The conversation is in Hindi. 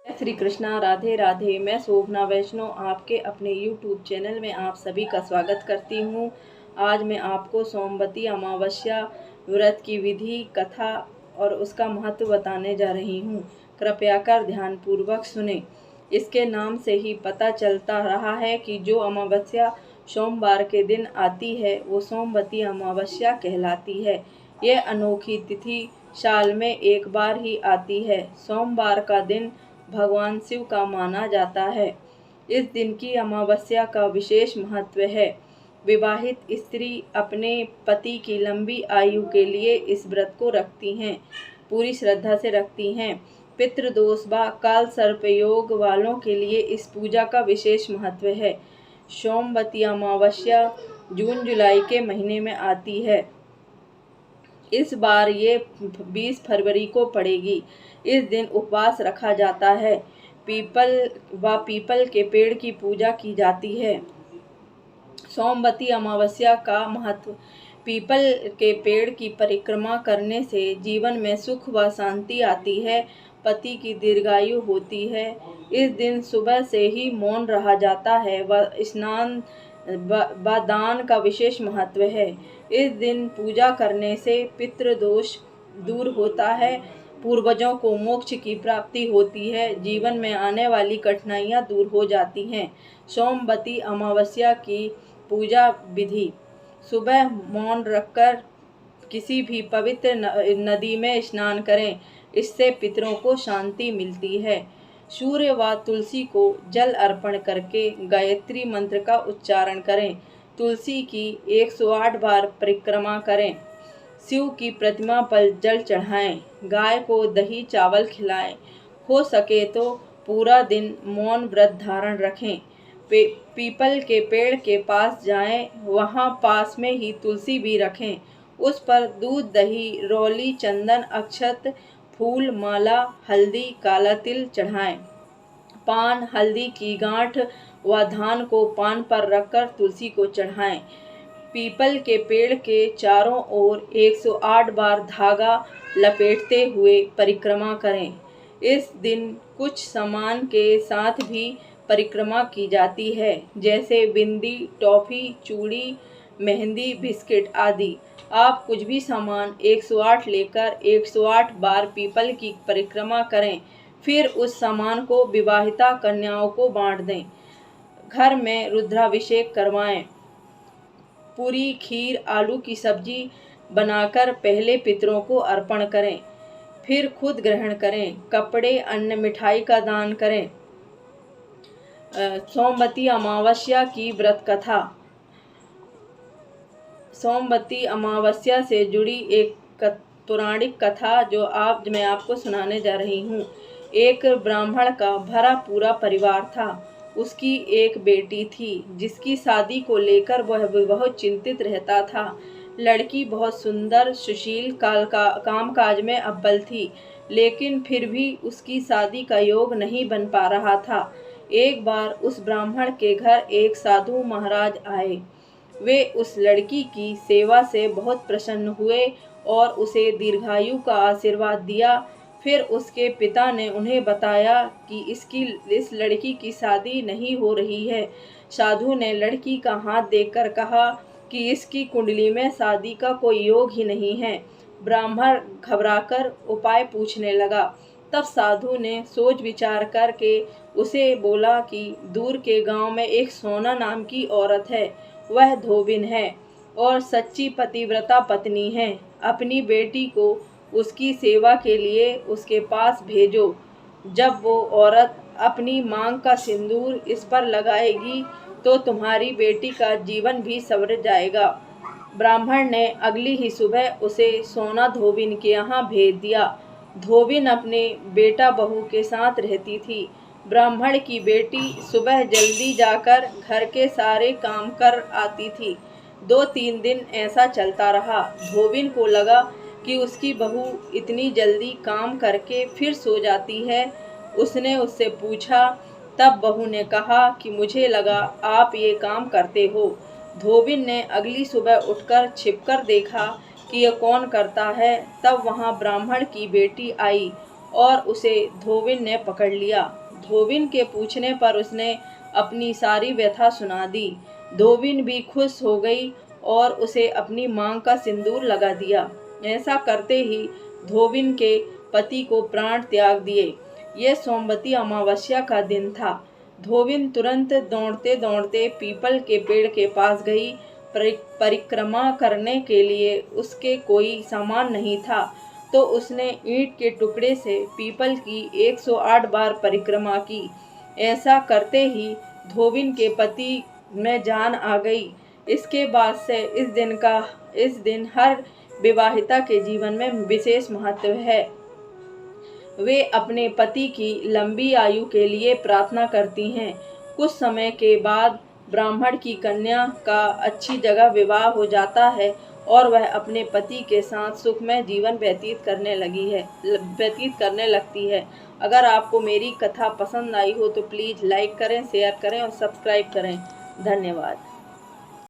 श्री कृष्णा, राधे राधे। मैं शोभना वैष्णव आपके अपने YouTube चैनल में आप सभी का स्वागत करती हूँ। आज मैं आपको सोमवती अमावस्या व्रत की विधि, कथा और उसका महत्व बताने जा रही हूँ। कृपया कर ध्यानपूर्वक सुने। इसके नाम से ही पता चलता रहा है कि जो अमावस्या सोमवार के दिन आती है वो सोमवती अमावस्या कहलाती है। यह अनोखी तिथि साल में एक बार ही आती है। सोमवार का दिन भगवान शिव का माना जाता है। इस दिन की अमावस्या का विशेष महत्व है। विवाहित स्त्री अपने पति की लंबी आयु के लिए इस व्रत को रखती हैं, पूरी श्रद्धा से रखती हैं। पितृदोष व काल सर्प योग वालों के लिए इस पूजा का विशेष महत्व है। सोमवती अमावस्या जून जुलाई के महीने में आती है। इस बार ये 20 फरवरी को पड़ेगी। इस दिन उपवास रखा जाता है। पीपल के पेड़ की पूजा की जाती है। सोमवती अमावस्या का महत्व। पीपल के पेड़ की परिक्रमा करने से जीवन में सुख व शांति आती है, पति की दीर्घायु होती है। इस दिन सुबह से ही मौन रहा जाता है व स्नान व दान का विशेष महत्व है। इस दिन पूजा करने से पितृदोष दूर होता है, पूर्वजों को मोक्ष की प्राप्ति होती है, जीवन में आने वाली कठिनाइयाँ दूर हो जाती हैं। सोमवती अमावस्या की पूजा विधि। सुबह मौन रखकर किसी भी पवित्र नदी में स्नान करें, इससे पितरों को शांति मिलती है। सूर्य व तुलसी को जल अर्पण करके गायत्री मंत्र का उच्चारण करें। तुलसी की 108 बार परिक्रमा करें। शिव की प्रतिमा पर जल चढ़ाएं। गाय को दही चावल खिलाएं। हो सके तो पूरा दिन मौन व्रत धारण रखें। पीपल के पेड़ के पास जाएं, वहां पास में ही तुलसी भी रखें। उस पर दूध, दही, रौली, चंदन, अक्षत, फूल, माला, हल्दी, काला तिल चढ़ाएं। पान, हल्दी की गांठ व धान को पान पर रखकर तुलसी को चढ़ाएं। पीपल के पेड़ के चारों ओर 108 बार धागा लपेटते हुए परिक्रमा करें। इस दिन कुछ सामान के साथ भी परिक्रमा की जाती है, जैसे बिंदी, टॉफी, चूड़ी, मेहंदी, बिस्किट आदि। आप कुछ भी सामान 108 लेकर 108 बार पीपल की परिक्रमा करें। फिर उस सामान को विवाहिता कन्याओं को बांट दें। घर में रुद्राभिषेक करवाएं। पूरी, खीर, आलू की सब्जी बनाकर पहले पितरों को अर्पण करें, फिर खुद ग्रहण करें। कपड़े, अन्न, मिठाई का दान करें। सोमवती अमावस्या की व्रत कथा। सोमवती अमावस्या से जुड़ी एक पौराणिक कथा जो मैं आपको सुनाने जा रही हूँ। एक ब्राह्मण का भरा पूरा परिवार था। उसकी एक बेटी थी जिसकी शादी को लेकर वह बहुत चिंतित रहता था। लड़की बहुत सुंदर, सुशील, कामकाज में अव्वल थी, लेकिन फिर भी उसकी शादी का योग नहीं बन पा रहा था। एक बार उस ब्राह्मण के घर एक साधु महाराज आए। वे उस लड़की की सेवा से बहुत प्रसन्न हुए और उसे दीर्घायु का आशीर्वाद दिया। फिर उसके पिता ने उन्हें बताया कि इस लड़की की शादी नहीं हो रही है। साधु ने लड़की का हाथ देखकर कहा कि इसकी कुंडली में शादी का कोई योग ही नहीं है। ब्राह्मण घबराकर उपाय पूछने लगा। तब साधु ने सोच विचार करके उसे बोला कि दूर के गांव में एक सोना नाम की औरत है। वह धोबिन है और सच्ची पतिव्रता पत्नी है। अपनी बेटी को उसकी सेवा के लिए उसके पास भेजो। जब वो औरत अपनी मांग का सिंदूर इस पर लगाएगी तो तुम्हारी बेटी का जीवन भी संवर जाएगा। ब्राह्मण ने अगली ही सुबह उसे सोना धोबिन के यहाँ भेज दिया। धोबिन अपने बेटा बहू के साथ रहती थी। ब्राह्मण की बेटी सुबह जल्दी जाकर घर के सारे काम कर आती थी। 2-3 दिन ऐसा चलता रहा। धोबिन को लगा कि उसकी बहू इतनी जल्दी काम करके फिर सो जाती है। उसने उससे पूछा। तब बहू ने कहा कि मुझे लगा आप ये काम करते हो। धोबिन ने अगली सुबह उठकर छिपकर देखा कि यह कौन करता है। तब वहाँ ब्राह्मण की बेटी आई और उसे धोबिन ने पकड़ लिया। धोबिन के पूछने पर उसने अपनी सारी व्यथा सुना दी। धोबिन भी खुश हो गई और उसे अपनी मांग का सिंदूर लगा दिया। ऐसा करते ही धोबिन के पति को प्राण त्याग दिए। यह सोमवती अमावस्या का दिन था। धोबिन तुरंत दौड़ते दौड़ते पीपल के पेड़ के पास गई। परिक्रमा करने के लिए उसके कोई सामान नहीं था, तो उसने ईंट के टुकड़े से पीपल की 108 बार परिक्रमा की। ऐसा करते ही धोबिन के पति में जान आ गई। इसके बाद से इस दिन हर विवाहिता के जीवन में विशेष महत्व है। वे अपने पति की लंबी आयु के लिए प्रार्थना करती हैं। कुछ समय के बाद ब्राह्मण की कन्या का अच्छी जगह विवाह हो जाता है और वह अपने पति के साथ सुखमय जीवन व्यतीत करने लगती है। अगर आपको मेरी कथा पसंद आई हो तो प्लीज़ लाइक करें, शेयर करें और सब्सक्राइब करें। धन्यवाद।